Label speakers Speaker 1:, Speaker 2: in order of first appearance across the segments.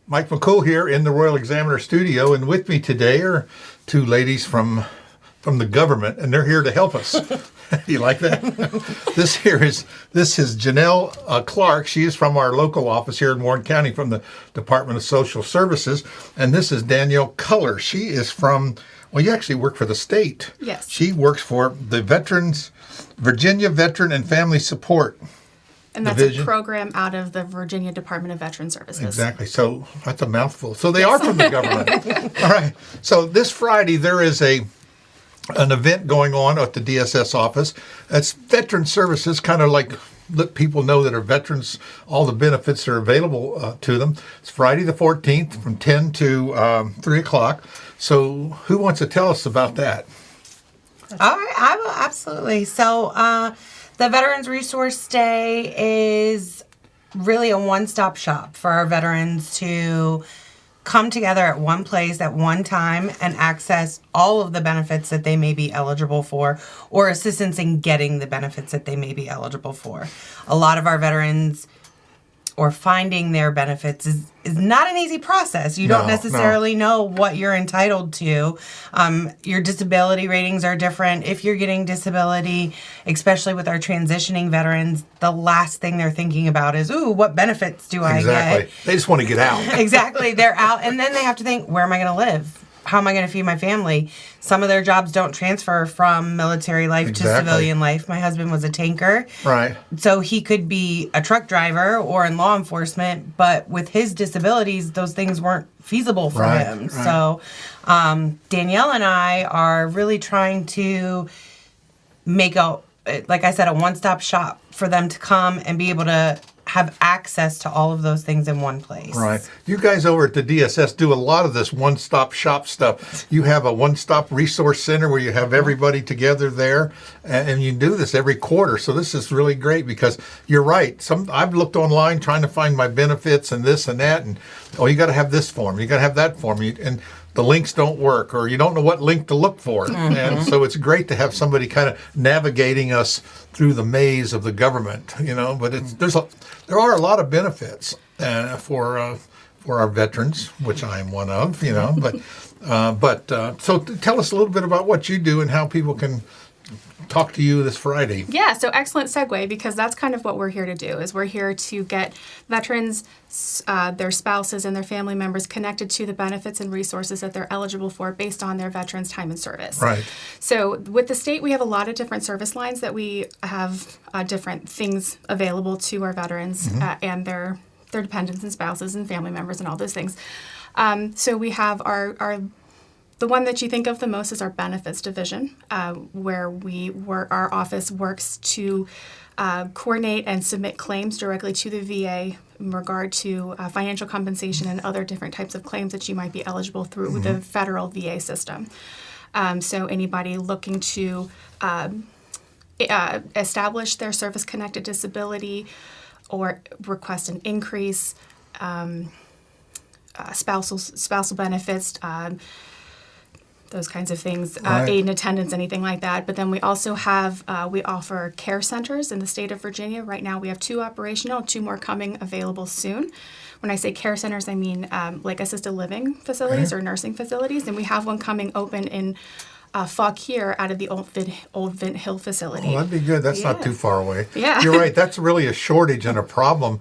Speaker 1: Mike McCool here in the Royal Examiner studio, and with me today are two ladies from the government, and they're here to help us. You like that? This is Janelle Clark. She is from our local office here in Warren County from the Department of Social Services, and this is Danielle Culler. She is from, well, you actually work for the state.
Speaker 2: Yes.
Speaker 1: She works for the Virginia Veteran and Family Support.
Speaker 2: And that's
Speaker 1: Division.
Speaker 2: a program out of the Virginia Department of Veteran Services.
Speaker 1: Exactly. So that's a mouthful. So they are from the government. All right. So this Friday there is an event going on at the DSS office. It's Veteran Services, kind of like let people know that are veterans, all the benefits that are available to them. It's Friday the 14th from 10 to 3 o'clock. So who wants to tell us about that?
Speaker 3: All right, I will absolutely. So the Veterans Resource Day is really a one-stop shop for our veterans to come together at one place at one time and access all of the benefits that they may be eligible for, or assistance in getting the benefits that they may be eligible for. A lot of our veterans, or finding their benefits, is not an easy process. You don't necessarily know what you're entitled to. Your disability ratings are different. If you're getting disability, especially with our transitioning veterans, the last thing they're thinking about is, ooh, what benefits do I get?
Speaker 1: They just want to get out.
Speaker 3: Exactly. They're out. And then they have to think, where am I going to live? How am I going to feed my family? Some of their jobs don't transfer from military life to civilian life. My husband was a tanker.
Speaker 1: Right.
Speaker 3: So he could be a truck driver or in law enforcement, but with his disabilities, those things weren't feasible for him.
Speaker 1: Right.
Speaker 3: So Danielle and I are really trying to make like I said, a one-stop shop for them to come and be able to have access to all of those things in one place.
Speaker 1: Right. You guys over at the DSS do a lot of this one-stop shop stuff. You have a one-stop resource center where you have everybody together there, and you do this every quarter. So this is really great because you're right. I've looked online trying to find my benefits and this and that, and you got to have this form, you got to have that form, and the links don't work, or you don't know what link to look for. Mm-hmm. And so it's great to have somebody kind of navigating us through the maze of the government, but there are a lot of benefits for our veterans, which I am one of, so tell us a little bit about what you do and how people can talk to you this Friday.
Speaker 2: Yeah, so excellent segue, because that's kind of what we're here to do, is we're here to get veterans, their spouses, and their family members connected to the benefits and resources that they're eligible for based on their veterans' time in service.
Speaker 1: Right.
Speaker 2: So with the state, we have a lot of different service lines that we have different things available to our veterans and their dependents and spouses and family members and all those things. So we have the one that you think of the most is our benefits division, where our office works to coordinate and submit claims directly to the VA in regard to financial compensation and other different types of claims that you might be eligible through the federal VA system. So anybody looking to establish their service-connected disability or request an increase, spousal benefits, those kinds of things, aid and attendance, anything like that. But then we also have, we offer care centers in the state of Virginia. Right now we have 2 operational, 2 more coming available soon. When I say care centers, I mean like assisted living facilities or nursing facilities. And we have one coming open in Fauquier out of the Old Vint Hill facility.
Speaker 1: Oh, that'd be good. That's not too far away.
Speaker 2: Yeah.
Speaker 1: You're right. That's really a shortage and a problem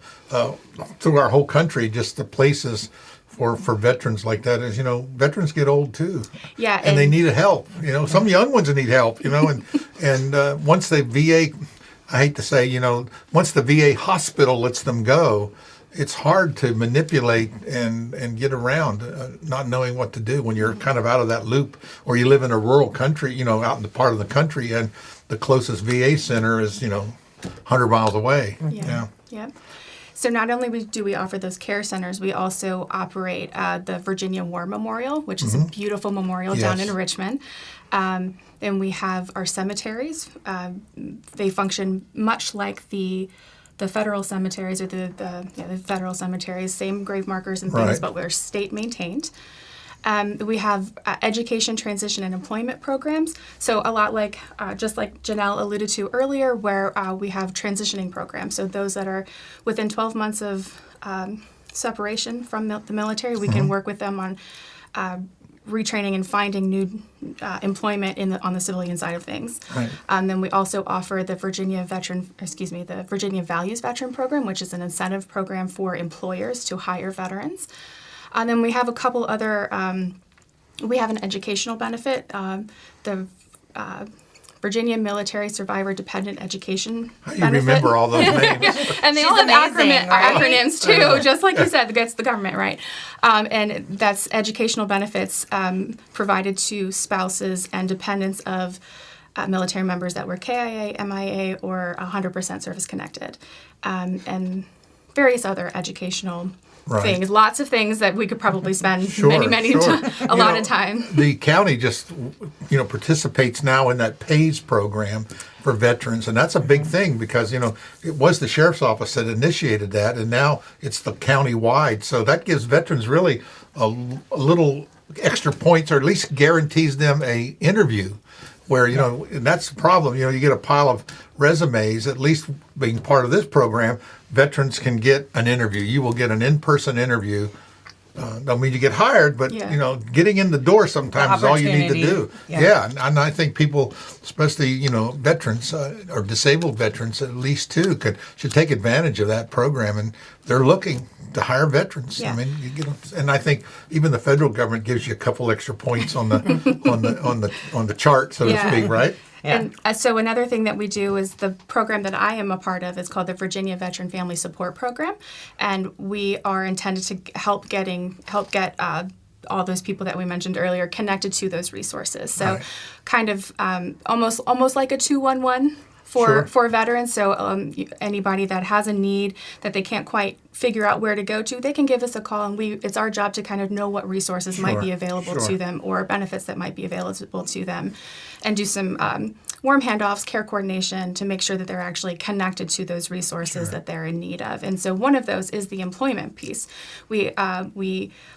Speaker 1: through our whole country, just the places for veterans like that is, veterans get old too.
Speaker 2: Yeah.
Speaker 1: And they need help. Some young ones need help, and once the VA, I hate to say, once the VA hospital lets them go, it's hard to manipulate and get around not knowing what to do when you're kind of out of that loop, or you live in a rural country, out in the part of the country, and the closest VA center is, 100 miles away.
Speaker 2: Yeah. So not only do we offer those care centers, we also operate the Virginia War Memorial, which is a beautiful memorial down in Richmond. And we have our cemeteries. They function much like the federal cemeteries, or the federal cemeteries, same grave markers and things, but we're state maintained. We have education, transition, and employment programs. So a lot like, just like Janelle alluded to earlier, where we have transitioning programs. So those that are within 12 months of separation from the military. We can work with them on retraining and finding new employment on the civilian side of things.
Speaker 1: Right.
Speaker 2: Then we also offer the Virginia Values Veteran Program, which is an incentive program for employers to hire veterans. And then we have a couple other. We have an educational benefit. The Virginia Military Survivor Dependent Education
Speaker 1: You
Speaker 2: benefit.
Speaker 1: remember all those names.
Speaker 2: And they
Speaker 3: She's
Speaker 2: all have
Speaker 3: amazing, right?
Speaker 2: acronyms too, just like you said, that's the government, right? And that's educational benefits provided to spouses and dependents of military members that were KIA, MIA, or 100% service connected, and various other educational
Speaker 1: Right.
Speaker 2: things. Lots of things that we could probably spend
Speaker 1: Sure,
Speaker 2: many
Speaker 1: sure.
Speaker 2: a lot of time.
Speaker 1: The county just, participates now in that PAYS program for veterans, and that's a big thing because, it was the sheriff's office that initiated that, and now it's the county-wide. So that gives veterans really a little extra points, or at least guarantees them a interview where, and that's the problem. You get a pile of resumes. At least being part of this program, veterans can get an interview. You will get an in-person interview. Don't mean you get hired, but
Speaker 2: Yeah.
Speaker 1: getting in the door sometimes is all you need to do.
Speaker 3: Opportunity.
Speaker 1: Yeah, and I think people, especially veterans or disabled veterans, at least too, should take advantage of that program, and they're looking to hire veterans.
Speaker 2: Yeah.
Speaker 1: I mean, you get them, and I think even the federal government gives you a couple extra points on the on the chart, so to
Speaker 2: Yeah.
Speaker 1: speak, right?
Speaker 3: Yeah.
Speaker 2: And so another thing that we do is the program that I am a part of is called the Virginia Veteran Family Support Program, and we are intended to help get all those people that we mentioned earlier connected to those resources. So,
Speaker 1: Right.
Speaker 2: kind of almost like a 211
Speaker 1: Sure.
Speaker 2: for veterans. So anybody that has a need that they can't quite figure out where to go to, they can give us a call, and it's our job to kind of know what resources might be
Speaker 1: Sure,
Speaker 2: available
Speaker 1: sure.
Speaker 2: to them, or benefits that might be available to them, and do some warm handoffs, care coordination to make sure that they're actually connected to those resources that they're in need of. And so one of those is the employment piece. We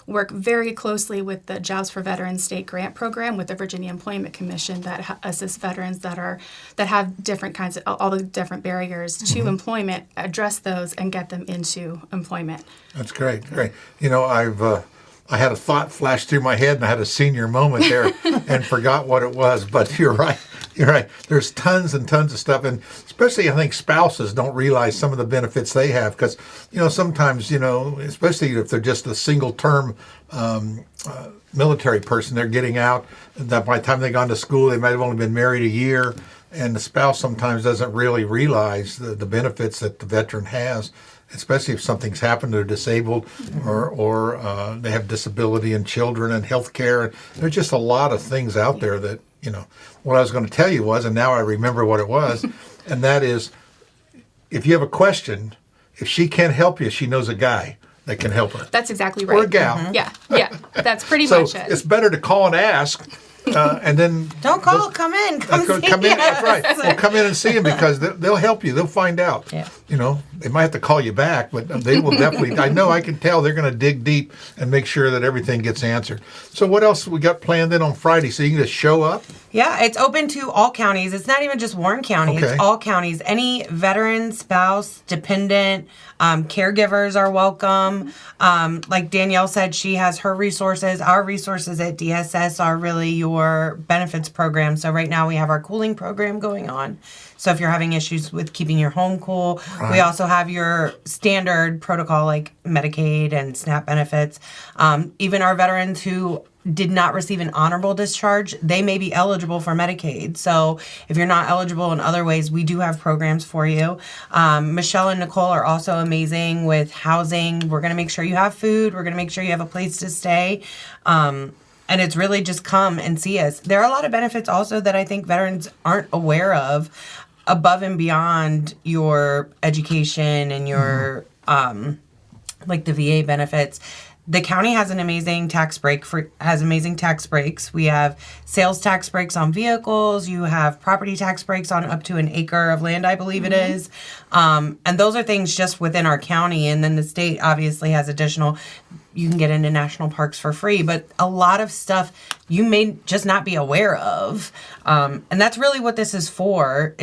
Speaker 2: work very closely with the Jobs for Veterans State Grant Program with the Virginia Employment Commission that assists veterans that have different kinds of all the different barriers to employment, address those and get them into employment.
Speaker 1: That's great. I had a thought flash through my head, and I had a senior moment there and forgot what it was. But you're right. There's tons and tons of stuff, and especially I think spouses don't realize some of the benefits they have because, sometimes, especially if they're just a single term military person, they're getting out. That by the time they gone to school, they might have only been married a year, and the spouse sometimes doesn't really realize the benefits that the veteran has. Especially if something's happened, they're disabled, or they have disability and children and health care. There's just a lot of things out there that, what I was going to tell you was, and now I remember what it was, and that is, if you have a question, if she can't help you, she knows a guy that can help her.
Speaker 2: That's exactly right.
Speaker 1: Or a gal.
Speaker 2: Yeah, that's pretty
Speaker 1: So
Speaker 2: much it.
Speaker 1: it's better to call and ask, and then
Speaker 3: Don't call, come in. Come see
Speaker 1: come in.
Speaker 3: us.
Speaker 1: That's right. Well, come in and see them because they'll help you. They'll find out.
Speaker 3: Yeah.
Speaker 1: They might have to call you back, but they will definitely. I know. I can tell they're going to dig deep and make sure that everything gets answered. So what else we got planned in on Friday? So you can just show up.
Speaker 3: Yeah, it's open to all counties. It's not even just Warren County.
Speaker 1: Okay.
Speaker 3: It's all counties. Any veteran, spouse, dependent, caregivers are welcome. Like Danielle said, she has her resources. Our resources at DSS are really your benefits program. So right now we have our cooling program going on. So if you're having issues with keeping your home cool, we also have your standard protocol like Medicaid and SNAP benefits. Even our veterans who did not receive an honorable discharge, they may be eligible for Medicaid. So if you're not eligible in other ways, we do have programs for you. Michelle and Nicole are also amazing with housing. We're going to make sure you have food. We're going to make sure you have a place to stay. And it's really just come and see us. There are a lot of benefits also that I think veterans aren't aware of above and beyond your education and your, like the VA benefits. The county has an amazing tax breaks. We have sales tax breaks on vehicles. You have property tax breaks on up to an acre of land, I believe it is. And those are things just within our county. And then the state obviously has additional. you can get into national parks for free, but a lot of stuff you may just not be aware of. And that's really what this is for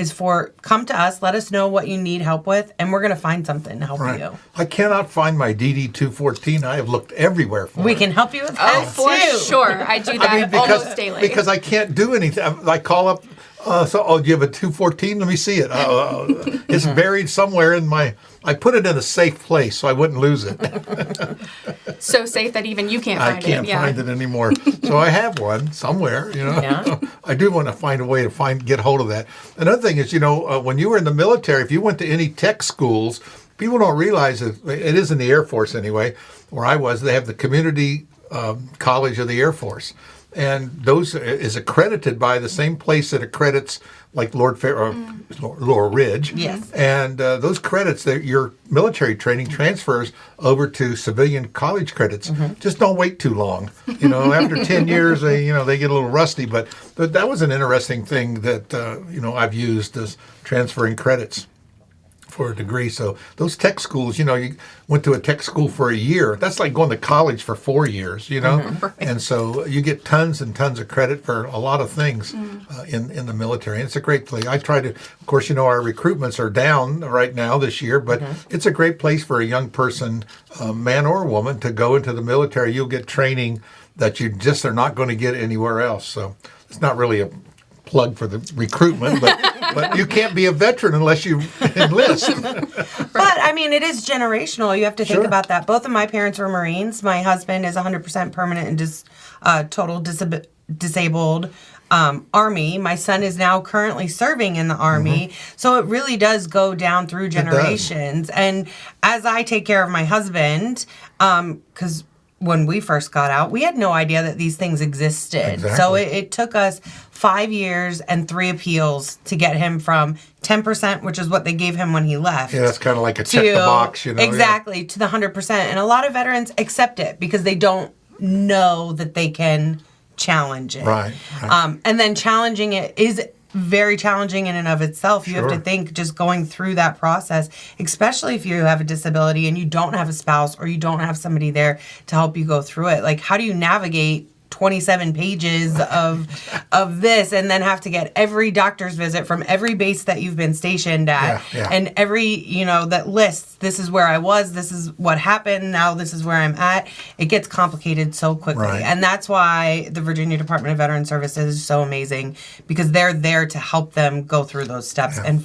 Speaker 3: come to us, let us know what you need help with, and we're going to find something to help you.
Speaker 1: I cannot find my DD-214. I have looked everywhere for it.
Speaker 3: We can help you with that
Speaker 2: For
Speaker 3: too.
Speaker 2: sure. I do that almost daily.
Speaker 1: Because I can't do anything. I call up, do you have a 214? Let me see it. It's buried somewhere in I put it in a safe place so I wouldn't lose it.
Speaker 2: So safe that even you can't find it.
Speaker 1: I can't find it anymore. So I have one somewhere,
Speaker 3: Yeah.
Speaker 1: I do want to find a way to get hold of that. Another thing is, when you were in the military, if you went to any tech schools, people don't realize it is in the Air Force anyway, where I was, they have the community college of the Air Force. And those is accredited by the same place that accredits like Laurel Ridge.
Speaker 3: Yes.
Speaker 1: And those credits, your military training transfers over to civilian college credits. Just don't wait too long. After 10 years, they get a little rusty. But that was an interesting thing that, I've used as transferring credits for a degree. So those tech schools, you went to a tech school for a year. That's like going to college for 4 years,
Speaker 2: Right.
Speaker 1: And so you get tons and tons of credit for a lot of things in the military. And it's a great place. I try to, of course, our recruitments are down right now this year, but it's a great place for a young person, man or woman, to go into the military. You'll get training that you just are not going to get anywhere else. So it's not really a plug for the recruitment, but you can't be a veteran unless you enlist.
Speaker 3: But I mean, it is generational. You have to think
Speaker 1: Sure.
Speaker 3: about that. Both of my parents were Marines. My husband is 100% permanent and total disabled Army. My son is now currently serving in the Army. So it really does go down through generations. And as I take care of my husband, because when we first got out, we had no idea that these things existed.
Speaker 1: Exactly.
Speaker 3: So it took us 5 years and 3 appeals to get him from 10%, which is what they gave him when he left.
Speaker 1: Yeah, that's kind of like a check the box,
Speaker 3: Exactly, to the 100%. And a lot of veterans accept it because they don't know that they can challenge it.
Speaker 1: Right.
Speaker 3: And then challenging it is very challenging in and of itself. You have to think just going through that process, especially if you have a disability and you don't have a spouse or you don't have somebody there to help you go through it. Like, how do you navigate 27 pages of this and then have to get every doctor's visit from every base that you've been stationed at and every, that lists, this is where I was, this is what happened, now this is where I'm at. It gets complicated so quickly.
Speaker 1: Right.
Speaker 3: And that's why the Virginia Department of Veteran Services is so amazing, because they're there to help them go through those steps and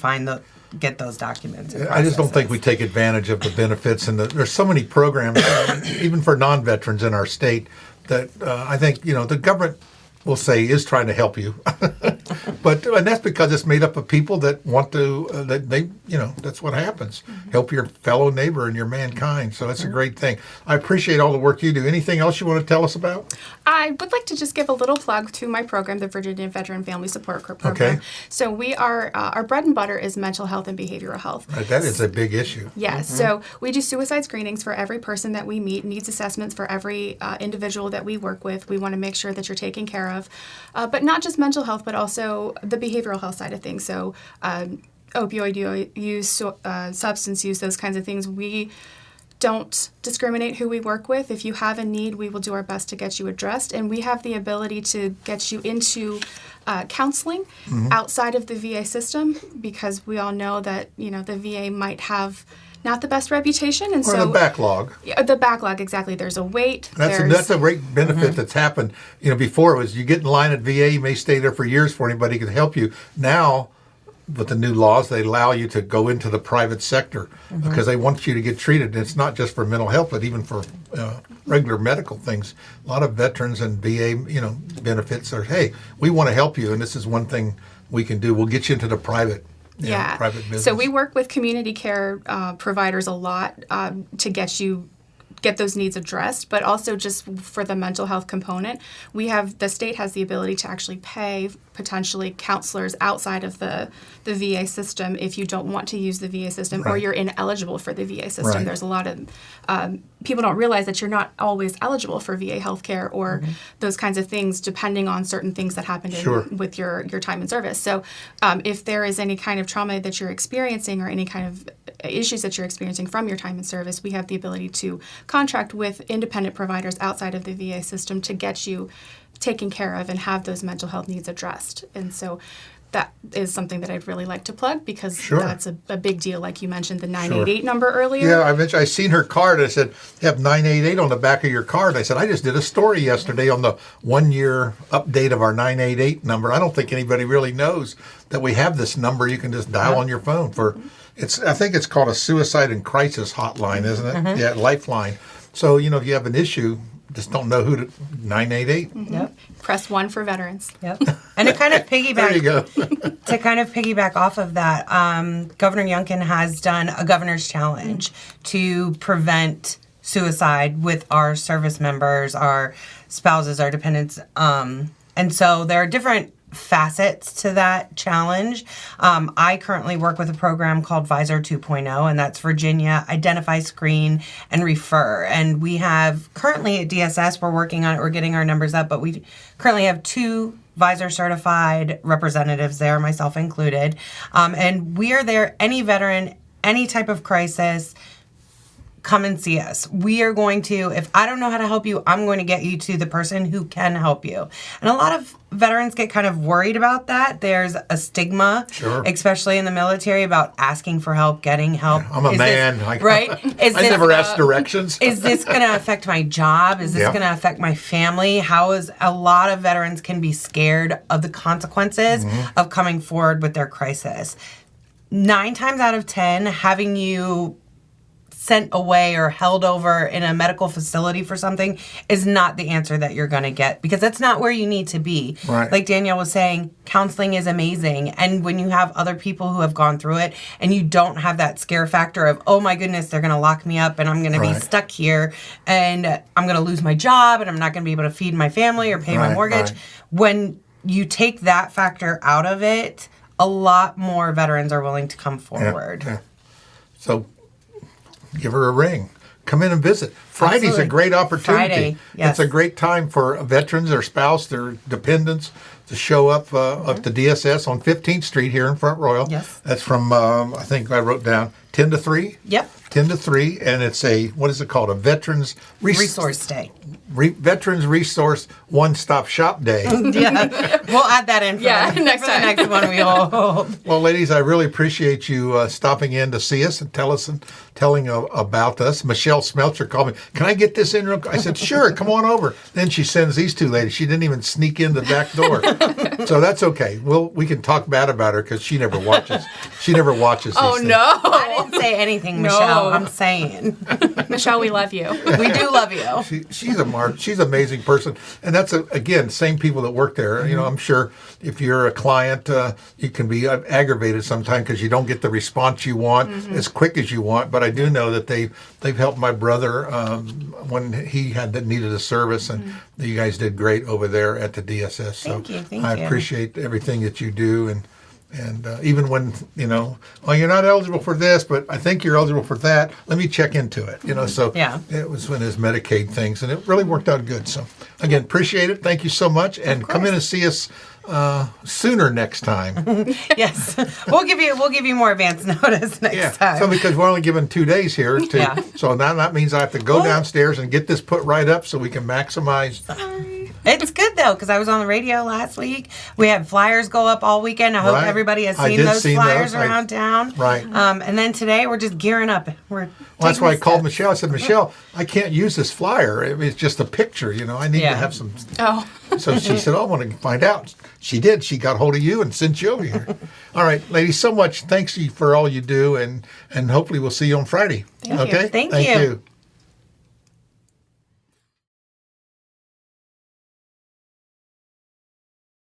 Speaker 3: get those documents.
Speaker 1: I just don't think we take advantage of the benefits, and there's so many programs, even for non-veterans in our state, that I think the government will say is trying to help you, and that's because it's made up of people that want to that's what happens. Help your fellow neighbor and your mankind. So that's a great thing. I appreciate all the work you do. Anything else you want to tell us about?
Speaker 2: I would like to just give a little plug to my program, the Virginia Veteran Family Support Program.
Speaker 1: Okay.
Speaker 2: So we are, our bread and butter is mental health and behavioral health.
Speaker 1: Right, that is a big issue.
Speaker 2: Yes. So we do suicide screenings for every person that we meet, needs assessments for every individual that we work with. We want to make sure that you're taken care of. But not just mental health, but also the behavioral health side of things. So opioid use, substance use, those kinds of things. We don't discriminate who we work with. If you have a need, we will do our best to get you addressed. And we have the ability to get you into counseling outside of the VA system, because we all know that, the VA might have not the best reputation. And
Speaker 1: Or
Speaker 2: so
Speaker 1: the backlog.
Speaker 2: Yeah, the backlog, exactly. There's a wait.
Speaker 1: That's a great benefit that's happened. Before it was you get in line at VA, you may stay there for years before anybody can help you. Now, with the new laws, they allow you to go into the private sector because they want you to get treated. And it's not just for mental health, but even for regular medical things. A lot of veterans and VA, benefits are, hey, we want to help you, and this is one thing we can do. We'll get you into the private. Private business.
Speaker 2: So we work with community care providers a lot to get those needs addressed, but also just for the mental health component. The state has the ability to actually pay potentially counselors outside of the VA system if you don't want to use the VA system or you're ineligible for the VA system.
Speaker 1: Right.
Speaker 2: There's a lot of people don't realize that you're not always eligible for VA healthcare or those kinds of things, depending on certain things that happened with your time in service. So if there is any kind of trauma that you're experiencing or any kind of issues that you're experiencing from your time in service, we have the ability to contract with independent providers outside of the VA system to get you taken care of and have those mental health needs addressed. And so that is something that I'd really like to plug because
Speaker 1: Sure.
Speaker 2: that's a big deal. Like you mentioned, the 988 number earlier.
Speaker 1: Yeah, I seen her card. I said, you have 988 on the back of your card. I said, I just did a story yesterday on the 1 year update of our 988 number. I don't think anybody really knows that we have this number. You can just dial on your phone for, I think it's called a suicide and crisis hotline, isn't it? Yeah, Lifeline. So, if you have an issue, just don't know who to, 988.
Speaker 3: Yep.
Speaker 2: Press 1 for veterans.
Speaker 3: Yep. And to kind of piggyback,
Speaker 1: There you go.
Speaker 3: to kind of piggyback off of that, Governor Youngkin has done a governor's challenge to prevent suicide with our service members, our spouses, our dependents. And so there are different facets to that challenge. I currently work with a program called Visor 2.0, and that's Virginia Identify, Screen, and Refer. And we have currently at DSS, we're working on it, we're getting our numbers up, but we currently have 2 Visor certified representatives there, myself included. And we are there, any veteran, any type of crisis, come and see us. We are going to, if I don't know how to help you, I'm going to get you to the person who can help you. And a lot of veterans get kind of worried about that. There's a stigma,
Speaker 1: Sure.
Speaker 3: especially in the military, about asking for help, getting help.
Speaker 1: I'm a man.
Speaker 3: Right?
Speaker 1: I never asked directions.
Speaker 3: Is this going to affect my job? Is this
Speaker 1: Yeah.
Speaker 3: going to affect my family? How is a lot of veterans can be scared of the consequences of coming forward with their crisis. 9 times out of 10, having you sent away or held over in a medical facility for something is not the answer that you're going to get, because that's not where you need to be.
Speaker 1: Right.
Speaker 3: Like Danielle was saying, counseling is amazing. And when you have other people who have gone through it and you don't have that scare factor of, oh my goodness, they're going to lock me up and I'm going to be
Speaker 1: Right.
Speaker 3: stuck here and I'm going to lose my job and I'm not going to be able to feed my family or pay my
Speaker 1: Right,
Speaker 3: mortgage.
Speaker 1: right.
Speaker 3: When you take that factor out of it, a lot more veterans are willing to come forward.
Speaker 1: Yeah. So give her a ring. Come in and visit. Friday's
Speaker 3: Absolutely.
Speaker 1: a great opportunity.
Speaker 3: Friday, yes.
Speaker 1: It's a great time for veterans, their spouse, their dependents to show up up to DSS on 15th Street here in Front Royal.
Speaker 3: Yes.
Speaker 1: That's from, I think I wrote down, 10 to 3?
Speaker 3: Yep.
Speaker 1: 10 to 3, and it's a, what is it called? A Veterans
Speaker 3: Resource Day.
Speaker 1: Veterans Resource One-Stop Shop Day.
Speaker 3: Yeah. We'll add that in for,
Speaker 2: Yeah,
Speaker 3: the,
Speaker 2: next
Speaker 3: for the
Speaker 2: time.
Speaker 3: next one we hold.
Speaker 1: Well, ladies, I really appreciate you stopping in to see us and telling about us. Michelle Smeltzer called me. Can I get this in? I said, sure, come on over. Then she sends these 2 ladies. She didn't even sneak in the back door. So that's okay. We can talk bad about her because she never watches. She never watches these
Speaker 2: Oh,
Speaker 1: things.
Speaker 2: no.
Speaker 3: I didn't say anything, Michelle. I'm saying.
Speaker 2: Michelle, we love you.
Speaker 3: We do love you.
Speaker 1: She's an amazing person, and that's again same people that work there. You know, I'm sure if you're a client, you can be aggravated sometimes because you don't get the response you want as quick as you want. But I do know that they've helped my brother when he needed a service, and you guys did great over there at the DSS. So
Speaker 3: Thank you.
Speaker 1: I appreciate everything that you do, and even when, well, you're not eligible for this, but I think you're eligible for that. Let me check into it. So
Speaker 3: Yeah.
Speaker 1: it was one of his Medicaid things, and it really worked out good. So again, appreciate it. Thank you so much, and come in and see us sooner next time.
Speaker 3: Yes. We'll give you more advance notice next time.
Speaker 1: So because we're only given 2 days here,
Speaker 3: Yeah.
Speaker 1: so now that means I have to go downstairs and get this put right up so we can maximize.
Speaker 3: It's good though, because I was on the radio last week. We had flyers go up all weekend. I hope
Speaker 1: Right.
Speaker 3: everybody has
Speaker 1: I
Speaker 3: seen
Speaker 1: did
Speaker 3: those
Speaker 1: see
Speaker 3: flyers
Speaker 1: those.
Speaker 3: around town.
Speaker 1: Right.
Speaker 3: And then today we're just gearing up.
Speaker 1: Well, that's why I called Michelle. I said, Michelle, I can't use this flyer. It's just a picture, I need to
Speaker 3: Yeah.
Speaker 1: have some.
Speaker 2: Oh,
Speaker 1: So she said, I want to find out. She did. She got hold of you and sent you over here. All right, ladies, so much. Thanks for all you do, and hopefully we'll see you on Friday.
Speaker 3: Thank you.
Speaker 1: Okay?
Speaker 3: Thank you.